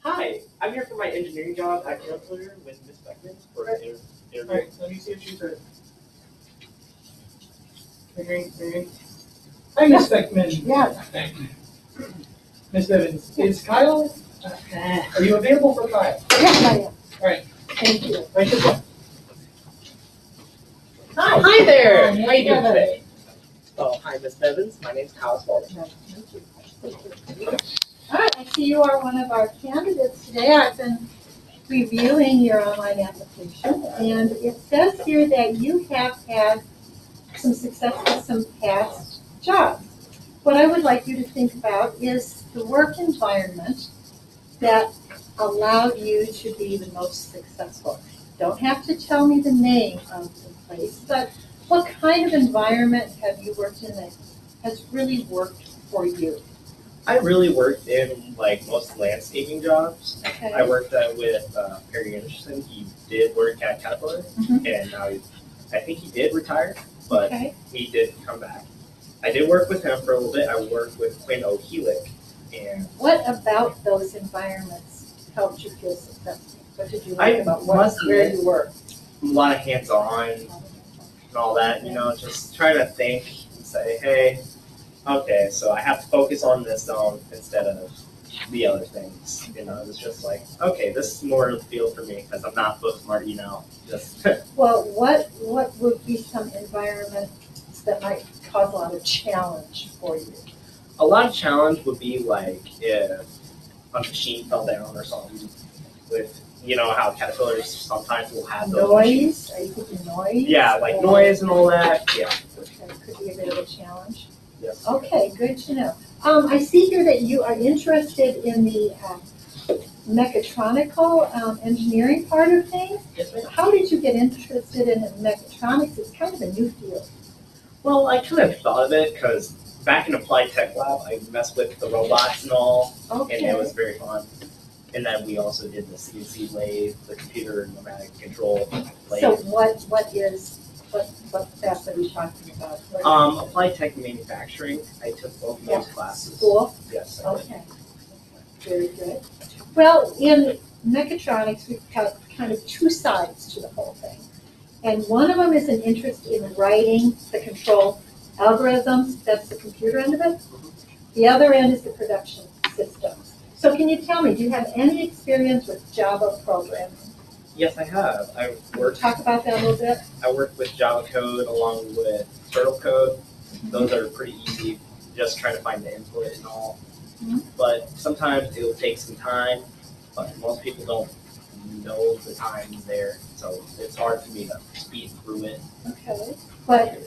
Hi, I'm here for my engineering job at Caterpillar with Miss Beckman for an interview. Alright, let me see if she's ready. Great. Hi, Miss Beckman. Yes. Miss Evans, is Kyle, are you available for Kyle? Yes, I am. Alright, Thank you. right this way. Hi there. Hi, How you doing Miss today? Oh, hi, Miss Evans. My name's Kyle Spalding. Nice to meet you. All right, I see you are one of our candidates today. I've been reviewing your online application, and it says here that you have had some success with some past jobs. What I would like you to think about is the work environment that allowed you to be the most successful. Don't have to tell me the name of the place, but what kind of environment have you worked in that has really worked for you? I really worked in like most landscaping jobs. Okay. I worked with Perry Anderson. He did work at Caterpillar, and now I think he did retire, but Okay. he did come back. I did work with him for a little bit. I worked with Quinn O'Helic, and What about those environments helped you feel successful? What did you like I about must where admit- you work? a lot of hands-on and all that. Just trying to think and say, hey, okay, so I have to focus on this zone instead of the other things. It's just like, okay, this is more of the field for me because I'm not book smart, Just Well, what would be some environments that might cause a lot of challenge for you? a lot of challenge would be like if a machine fell down or something. With how caterpillars sometimes will have those machines. Noise? Are you thinking noise? Yeah, like Or- noise and all that. Yeah. Okay, could be a bit of a challenge. Yes. Okay, good to know. I see here that you are interested in the mechatronical engineering part of things. Yes, ma'am. How did you get interested in mechatronics? It's kind of a new field. Well, I kind of thought of it because back in Applied Tech Lab, I messed with the robots and all, and it Okay. was very fun. And then we also did the CNC lathe, the computer pneumatic control lathe. So what class are we talking about? Applied Tech Manufacturing, I took both of those classes. School? Yes. I did. Okay. Very good. Well, in mechatronics, we've got kind of two sides to the whole thing. And one of them is an interest in writing the control algorithms, that's the computer end of it. The other end is the production systems. So can you tell me, do you have any experience with Java programming? Yes, I have. Talk about that a little bit. I worked with Java code along with Turtle code. Those are pretty easy, just trying to find the input and all. Mhm. But sometimes it will take some time, but most people don't know the time is there. So it's hard for me to speed through it. Okay. But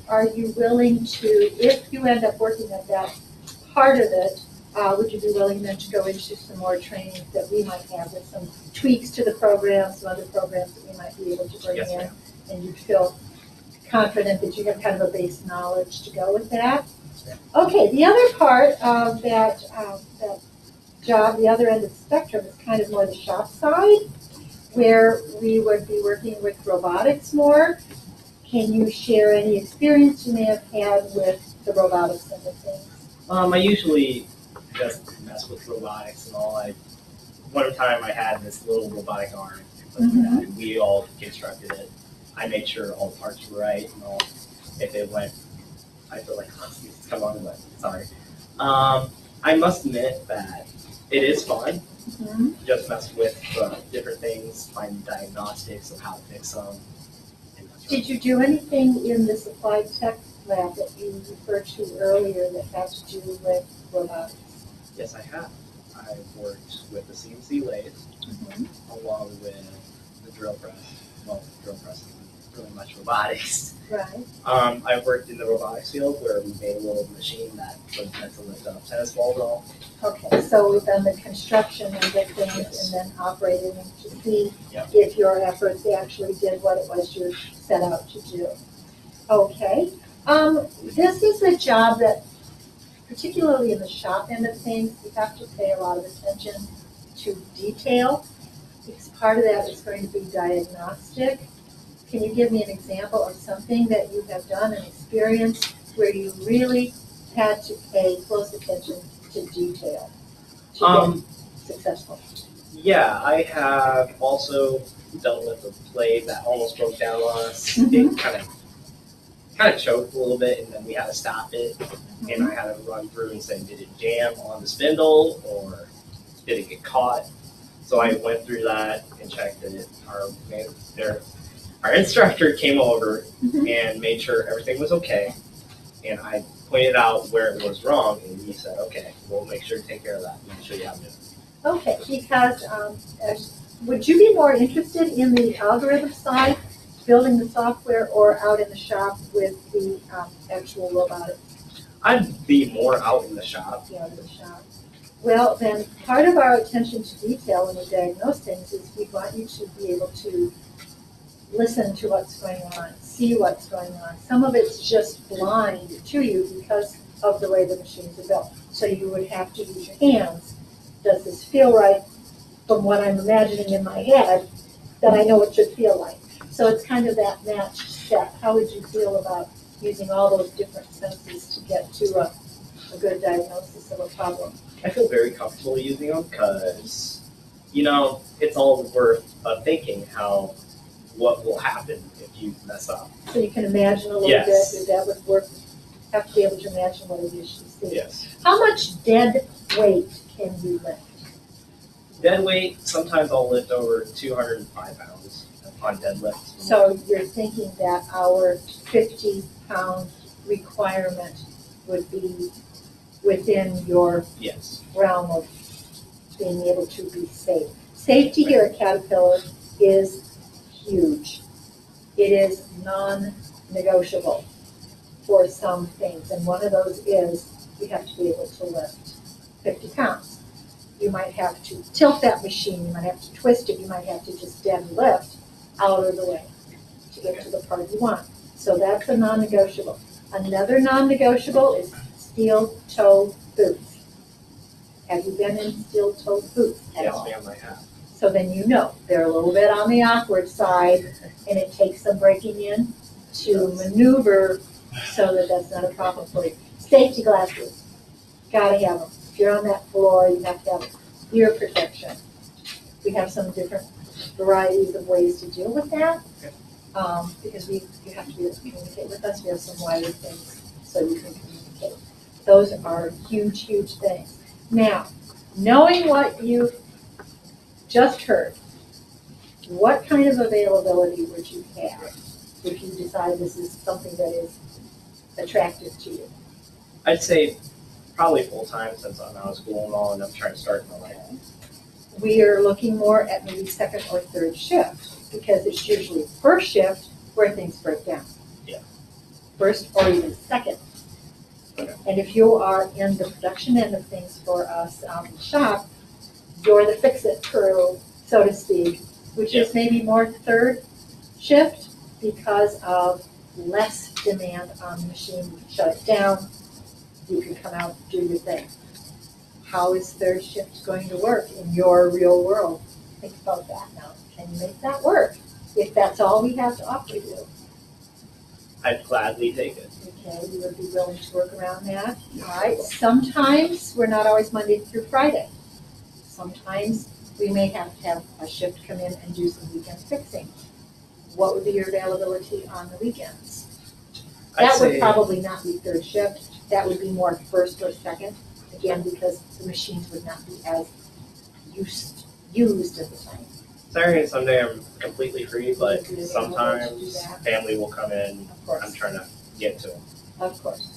are you willing to, if you end up working at that part of it, would you be willing then to go into some more training that we might have with some tweaks to the program, some other programs that we might be able to bring Yes, in? ma'am. And you feel confident that you have kind of a base knowledge to go with that? Okay, the other part of that job, the other end of the spectrum, is kind of more the shop side, where we would be working with robotics more. Can you share any experience you may have had with the robotics end of things? I usually just mess with robotics and all. One time I had this little robotic arm, and we all constructed it. I made sure all the parts were right and all. If it went, I feel like it's come on, but sorry. I must admit that it is fun. Just mess with different things, find diagnostics of how to fix them. Did you do anything in this applied tech lab that you referred to earlier that had to do with robotics? Yes, I have. I've worked with the CNC lathe along with the drill press. Well, drill press isn't really much robotics. Right. I've worked in the robotics field where we made a little machine that was meant to lift up tennis balls and all. Okay, so we've done the construction and the things Yes. and then operating to see Yep. if your efforts actually did what it was you set out to do. Okay, this is a job that, particularly in the shop end of things, you have to pay a lot of attention to detail. Because part of that is going to be diagnostic. Can you give me an example of something that you have done, an experience where you really had to pay close attention to to detail to Um, get successful? Yeah, I have also dealt with a blade that almost broke down on us. Mhm. It kind of choked a little bit, and then we had to stop it. And I had to run through and say, did it jam on the spindle or did it get caught? So I went through that and checked it. Our instructor came over Mhm. and made sure everything was okay. And I pointed out where it was wrong, and he said, okay, we'll make sure to take care of that and show you how to do it. Okay, because would you be more interested in the algorithm side, building the software, or out in the shop with the actual robotics? I'd be more out in the shop. Out in the shop. Well, then part of our attention to detail when we diagnose things is we want you to be able to listen to what's going on, see what's going on. Some of it's just blind to you because of the way the machines are built. So you would have to use your hands. Does this feel right from what I'm imagining in my head that I know it should feel like? So it's kind of that match step. How would you feel about using all those different senses to get to a good diagnosis of a problem? I feel very comfortable using them because, it's all worth thinking what will happen if you mess up. So you can imagine a little Yes. bit, that would work. Have to be able to imagine what it is you see. Yes. How much dead weight can you lift? Dead weight, sometimes I'll lift over 205 pounds on deadlifts. So you're thinking that our 50-pound requirement would be within your Yes. realm of being able to be safe. Safety here at Caterpillar is huge. It is non-negotiable for some things, and one of those is you have to be able to lift 50 pounds. You might have to tilt that machine, you might have to twist it, you might have to just dead lift out of the way to get to the part you want. So that's a non-negotiable. Another non-negotiable is steel-toe boots. Have you been in steel-toe boots at Yes, all? ma'am, I have. So then you know they're a little bit on the awkward side, and it takes some breaking in to maneuver so that that's not a problem for you. Safety glasses, gotta have them. If you're on that floor, you have to have ear protection. We have some different varieties of ways to deal with that, because you have to be able to communicate with us. We have some wired things so you can communicate. Those are huge, huge things. Now, knowing what you've just heard, what kind of availability would you have if you decide this is something that is attractive to you? I'd say probably full-time since I'm out of school and all, and I'm trying to start my life. We are looking more at maybe second or third shift, because it's usually first shift where things break down. Yeah. First or even second. Okay. And if you are in the production end of things for us out in the shop, you're the fix-it crew, so to speak, which is maybe more third shift because of less demand on the machine. You can shut it down, you can come out and do your thing. How is third shift going to work in your real world? Think about that now. Can you make that work if that's all we have to offer you? I'd gladly take it. Okay, you would be willing to work around that. All right, sometimes we're not always Monday through Friday. Sometimes we may have to have a shift come in and do some weekend fixing. What would be your availability on the weekends? That would probably not be third shift. That would be more first or second, again, because the machines would not be as used at the time. Saturday and Sunday I'm completely free, but You'd be able to do sometimes that. family will come in. Of course. I'm trying to get to them. Of course.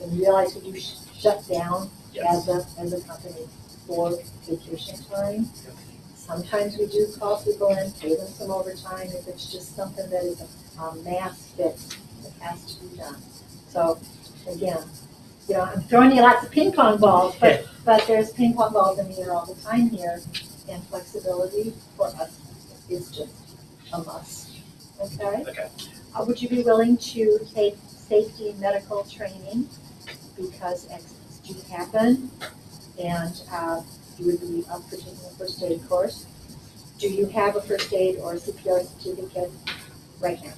And you realize when you shut down Yes. as a company for vacation time, sometimes we do call people in, pay them some overtime if it's just something that is a mass fix that has to be done. So again, I'm throwing you lots of ping pong balls, but there's ping pong balls in the air all the time here, and flexibility for us is just a must. Okay? Okay. Would you be willing to take safety medical training because accidents do happen, and you would be up for taking a first aid course? Do you have a first aid or CPR certificate right now?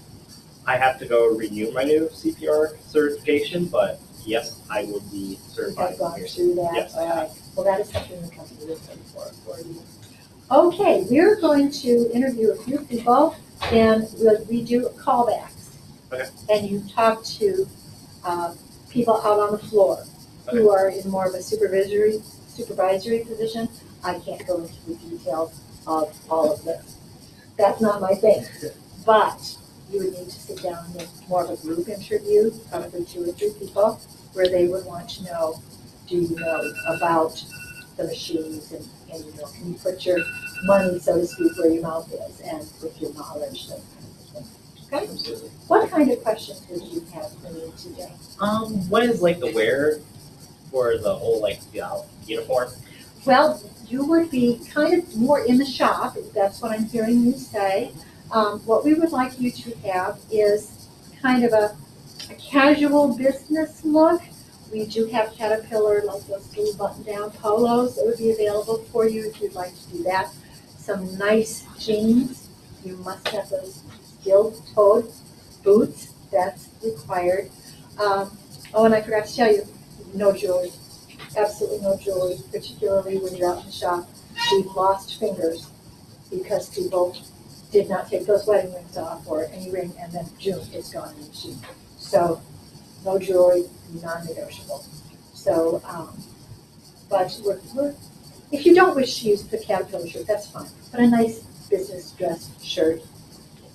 I have to go renew my new CPR certification, but Yes, I would be certified. Have gone through that? Yes. All right. Well, that is something the company will pay for you. Okay, we're going to interview a few people, and we do callbacks. Okay. And you talk to people out on the floor who are in more of a supervisory position. I can't go into the details of all of this. That's not my thing. But you would need to sit down and make more of a group interview, probably 2 or 3 people, where they would want to know, do you know about the machines and you know, can you put your money, so to speak, where your mouth is, and with your knowledge, those kind of things. Okay? Absolutely. What kind of questions would you have for me today? What is like the wear for the whole like uniform? Well, you would be kind of more in the shop, if that's what I'm hearing you say. What we would like you to have is kind of a casual business look. We do have Caterpillar, like those little button-down polos that would be available for you if you'd like to do that. Some nice jeans. You must have those steel-toed boots. That's required. Oh, and I forgot to tell you, no jewelry. Absolutely no jewelry, particularly when you're out in the shop. We've lost fingers because people did not take those wedding rings off or any ring, and then June is gone in the machine. So no jewelry, non-negotiable. So, but if you don't wish to use the Caterpillar shirt, that's fine. But a nice business dress shirt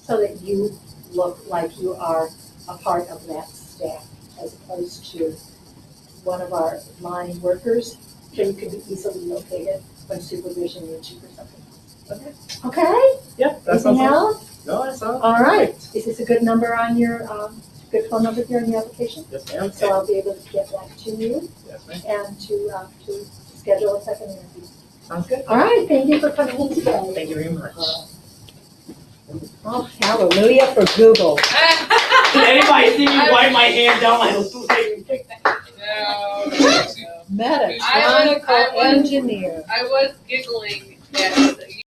so that you look like you are a part of that staff as opposed to one of our line workers, so you can be easily located when supervision needs you for something. Okay? Okay? Yeah, that Anything sounds. else? No, that sounds. All right. Is this a good number on your, good phone number here in the application? Yes, ma'am. So I'll be able to get that to you Yes, ma'am. and to schedule a second interview. Sounds good. All right, thank you for coming in today. Thank you very much. Oh, hallelujah for Google. Did anybody see me wipe my hand down my leg? Mechatronical engineer. I was giggling at